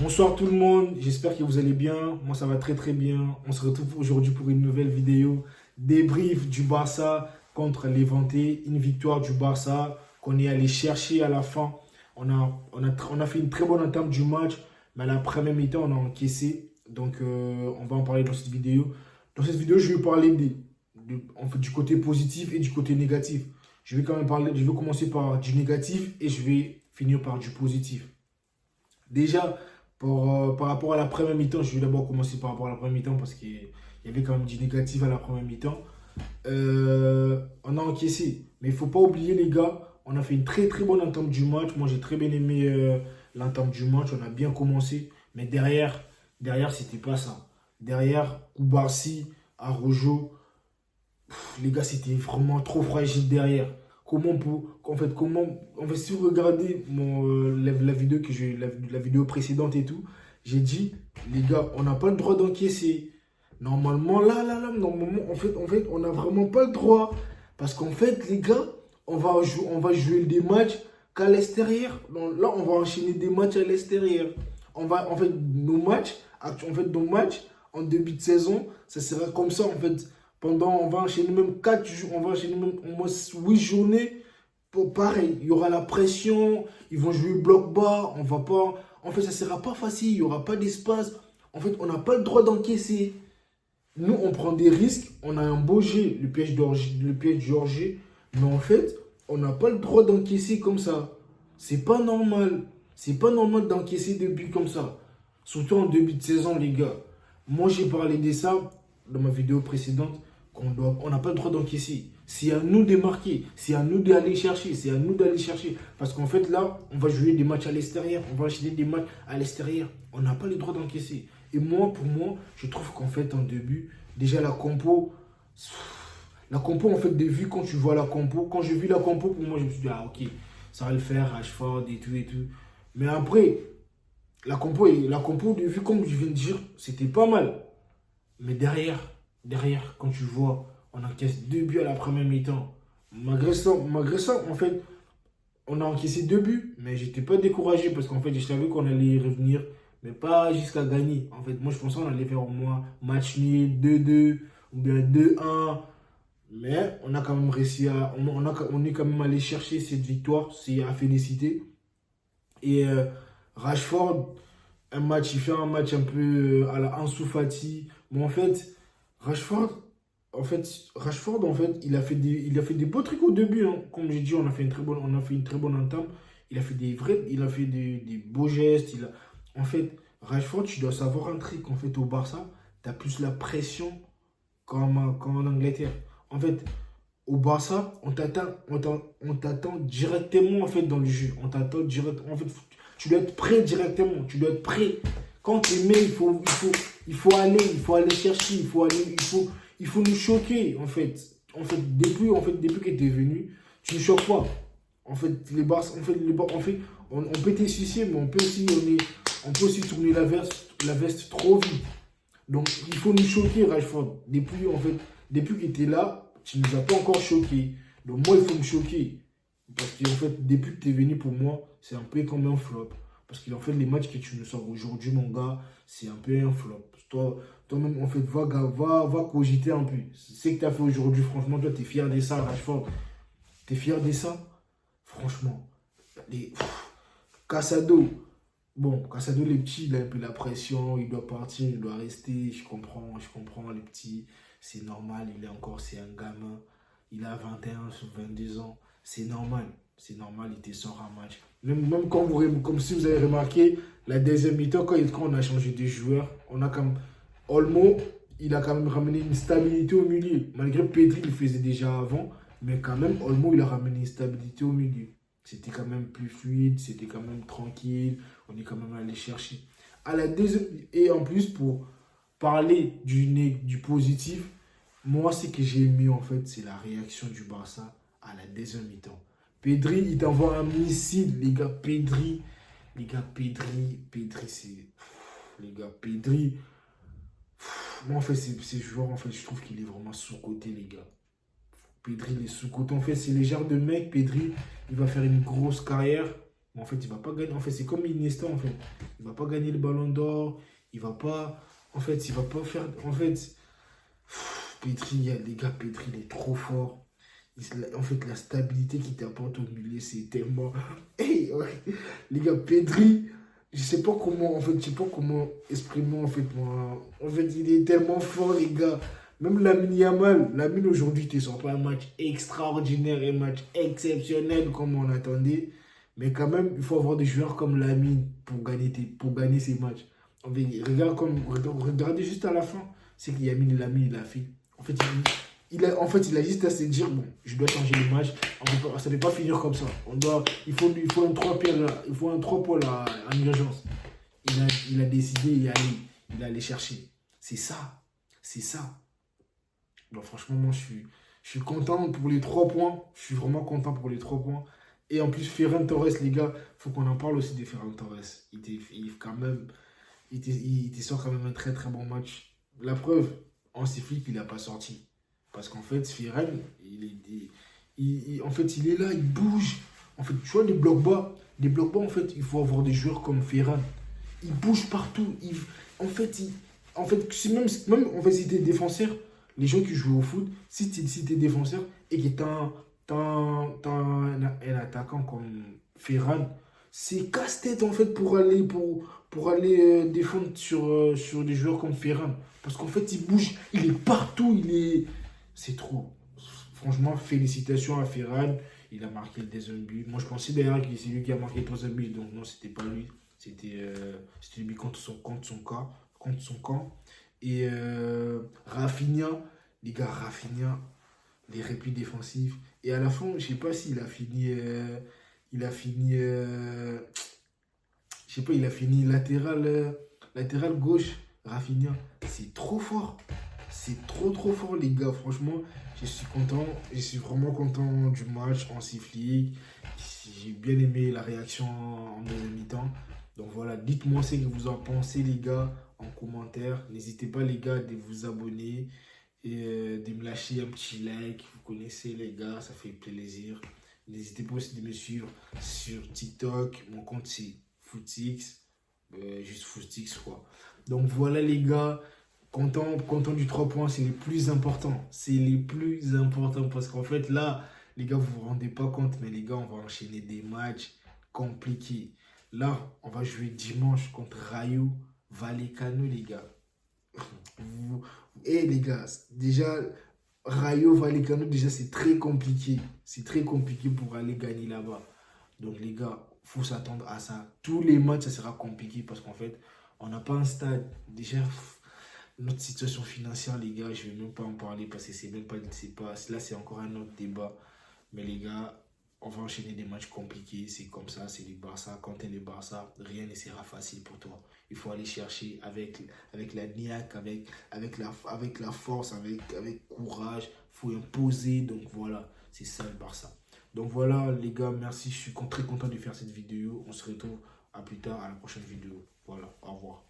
Bonsoir tout le monde, j'espère que vous allez bien. Moi ça va très très bien. On se retrouve aujourd'hui pour une nouvelle vidéo. Débrief du Barça contre Levante. Une victoire du Barça qu'on est allé chercher à la fin. On a fait une très bonne entame du match, mais à la première mi-temps on a encaissé. Donc on va en parler dans cette vidéo. Dans cette vidéo je vais parler en fait, du côté positif et du côté négatif. Je vais commencer par du négatif et je vais finir par du positif. Déjà, par rapport à la première mi-temps, je vais d'abord commencer par rapport à la première mi-temps parce qu'il y avait quand même du négatif à la première mi-temps. On a encaissé, mais il ne faut pas oublier les gars, on a fait une très très bonne entame du match. Moi j'ai très bien aimé l'entame du match, on a bien commencé, mais derrière c'était pas ça. Derrière, Koubarsi, Arojo, les gars, c'était vraiment trop fragile derrière. Si vous regardez la vidéo la vidéo précédente et tout, j'ai dit, les gars, on n'a pas le droit d'encaisser. Normalement, normalement, on n'a vraiment pas le droit. Parce qu'en fait, les gars, on va jouer des matchs qu'à l'extérieur. Donc là, on va enchaîner des matchs à l'extérieur. Nos matchs en début de saison, ça sera comme ça, en fait. On va enchaîner même 4 jours, on va enchaîner même au moins 8 journées. Pareil, il y aura la pression, ils vont jouer bloc bas, on va pas. En fait, ça sera pas facile, il n'y aura pas d'espace. En fait, on n'a pas le droit d'encaisser. Nous, on prend des risques, on a un beau jet, le piège d'Orgé, mais en fait, on n'a pas le droit d'encaisser comme ça. C'est pas normal. C'est pas normal d'encaisser des buts comme ça. Surtout en début de saison, les gars. Moi, j'ai parlé de ça dans ma vidéo précédente, on n'a pas le droit d'encaisser. C'est à nous de marquer, c'est à nous d'aller chercher, c'est à nous d'aller chercher. Parce qu'en fait, là, on va jouer des matchs à l'extérieur, on va enchaîner des matchs à l'extérieur. On n'a pas le droit d'encaisser. Et moi, pour moi, je trouve qu'en fait, en début, déjà la compo, en fait, quand tu vois la compo, quand j'ai vu la compo, pour moi, je me suis dit, ah, ok, ça va le faire, Rashford et tout et tout. Mais après, la compo de vue, comme je viens de dire, c'était pas mal. Mais derrière, quand tu vois, on encaisse 2 buts à la première mi-temps. Malgré ça, en fait, on a encaissé 2 buts, mais j'étais pas découragé parce qu'en fait, je savais qu'on allait y revenir, mais pas jusqu'à gagner. En fait, moi, je pensais qu'on allait faire au moins match nul, 2-2 ou bien 2-1. Mais on a quand même réussi on est quand même allé chercher cette victoire, c'est à féliciter. Et Rashford, il fait un match un peu à la Ansu Fati. Mais Rashford, Rashford, il a fait des beaux trucs au début, hein. Comme j'ai dit, on a fait une très bonne entame. Il a fait des beaux gestes. En fait, Rashford, tu dois savoir un truc. En fait, au Barça, tu as plus la pression qu'en Angleterre. En fait, au Barça, on t'attend directement en fait dans le jeu. On t'attend direct. En fait, tu dois être prêt directement. Tu dois être prêt. Quand tu es main, il faut aller chercher, il faut nous choquer en fait. Depuis que tu es venu, tu ne choques pas. En fait, on peut t'essuyer, mais on peut aussi tourner la veste trop vite. Donc, il faut nous choquer, Rashford. Depuis que tu es là, tu ne nous as pas encore choqué. Donc, moi, il faut me choquer. Parce qu'en fait, depuis que tu es venu pour moi, c'est un peu comme un flop. Parce qu'en fait, les matchs que tu nous sors aujourd'hui, mon gars, c'est un peu un flop. Toi-même, en fait, va cogiter un peu. C'est ce que tu as fait aujourd'hui, franchement, toi, tu es fier de ça, Rashford. Tu es fier de ça? Franchement. Casado. Bon, Casado, les petits, il a un peu la pression, il doit partir, il doit rester. Je comprends, les petits, c'est normal, c'est un gamin. Il a 21, 22 ans. C'est normal, il te sort un match. Comme si vous avez remarqué, la deuxième mi-temps, quand on a changé de joueur, on a comme Olmo, il a quand même ramené une stabilité au milieu. Malgré Pedri, il le faisait déjà avant, mais quand même, Olmo, il a ramené une stabilité au milieu. C'était quand même plus fluide, c'était quand même tranquille, on est quand même allé chercher. Et en plus, pour parler du positif, moi, ce que j'ai aimé, en fait, c'est la réaction du Barça à la deuxième mi-temps. Pedri, il t'envoie un missile, les gars. Pedri, c'est. Les gars, Pedri. Moi, en fait, ces joueurs, en fait, je trouve qu'il est vraiment sous-coté, les gars. Pedri, il est sous-coté. En fait, c'est le genre de mec, Pedri, il va faire une grosse carrière. Mais en fait, il va pas gagner. En fait, c'est comme Iniesta, en fait. Il va pas gagner le ballon d'or. Il va pas. En fait, il va pas faire. En fait, Pedri, les gars, Pedri, il est trop fort. En fait, la stabilité qu'il t'apporte au milieu, c'est tellement. Hey, ouais. Les gars, Pedri, je sais pas comment, en fait, je sais pas comment exprimer, en fait, moi. En fait, il est tellement fort, les gars. Même Lamine Yamal, Lamine aujourd'hui, ne sort pas un match extraordinaire, un match exceptionnel comme on attendait. Mais quand même, il faut avoir des joueurs comme Lamine pour gagner ces matchs. En fait, regardez juste à la fin, c'est que Lamine, il a fait. En fait, il a juste à se dire, bon, je dois changer le match. Ça ne peut pas finir comme ça. Il faut un 3 points là, il faut un 3 points là, en urgence. Il a décidé, il est allé chercher. C'est ça. C'est ça. Donc franchement, moi, je suis content pour les 3 points. Je suis vraiment content pour les 3 points. Et en plus, Ferran Torres, les gars, faut qu'on en parle aussi de Ferran Torres. Quand même, il sort quand même un très très bon match. La preuve, en Flick, il n'a pas sorti. Parce qu'en fait, Ferran, en fait, il est là, il bouge. En fait, tu vois, les blocs bas, en fait, il faut avoir des joueurs comme Ferran. Il bouge partout. En fait, même en fait, si tu es défenseur, les gens qui jouent au foot, si tu es défenseur et que un attaquant comme Ferran, c'est casse-tête en fait pour aller défendre sur des joueurs comme Ferran. Parce qu'en fait, il bouge, il est partout, c'est trop. Franchement, félicitations à Ferran. Il a marqué le deuxième but. Moi, je pensais d'ailleurs que c'est lui qui a marqué le troisième but. Donc, non, c'était pas lui. C'était lui contre son camp. Et Rafinha, les gars, Rafinha, les répits défensifs. Et à la fin, je sais pas s'il a fini. Il a fini. Je sais pas, il a fini latéral gauche. Rafinha, c'est trop fort. C'est trop trop fort, les gars. Franchement, je suis content. Je suis vraiment content du match en Flick. J'ai bien aimé la réaction en deuxième mi-temps. Donc voilà, dites-moi ce que vous en pensez, les gars, en commentaire. N'hésitez pas, les gars, de vous abonner et de me lâcher un petit like. Vous connaissez, les gars, ça fait plaisir. N'hésitez pas aussi de me suivre sur TikTok. Mon compte, c'est Footix. Juste Footix, quoi. Donc voilà, les gars. Content du 3 points, c'est les plus importants. C'est les plus importants parce qu'en fait, là, les gars, vous vous rendez pas compte, mais les gars, on va enchaîner des matchs compliqués. Là, on va jouer dimanche contre Rayo Vallecano, les gars. Les gars, déjà, Rayo Vallecano, déjà, c'est très compliqué. C'est très compliqué pour aller gagner là-bas. Donc, les gars, faut s'attendre à ça. Tous les matchs, ça sera compliqué parce qu'en fait, on n'a pas un stade. Déjà, notre situation financière, les gars, je ne vais même pas en parler parce que là, c'est encore un autre débat. Mais les gars, on va enchaîner des matchs compliqués. C'est comme ça, c'est le Barça. Quand tu es le Barça, rien ne sera facile pour toi. Il faut aller chercher avec la niaque, avec la force, avec courage. Il faut imposer. Donc voilà, c'est ça le Barça. Donc voilà, les gars, merci. Je suis très content de faire cette vidéo. On se retrouve à plus tard à la prochaine vidéo. Voilà, au revoir.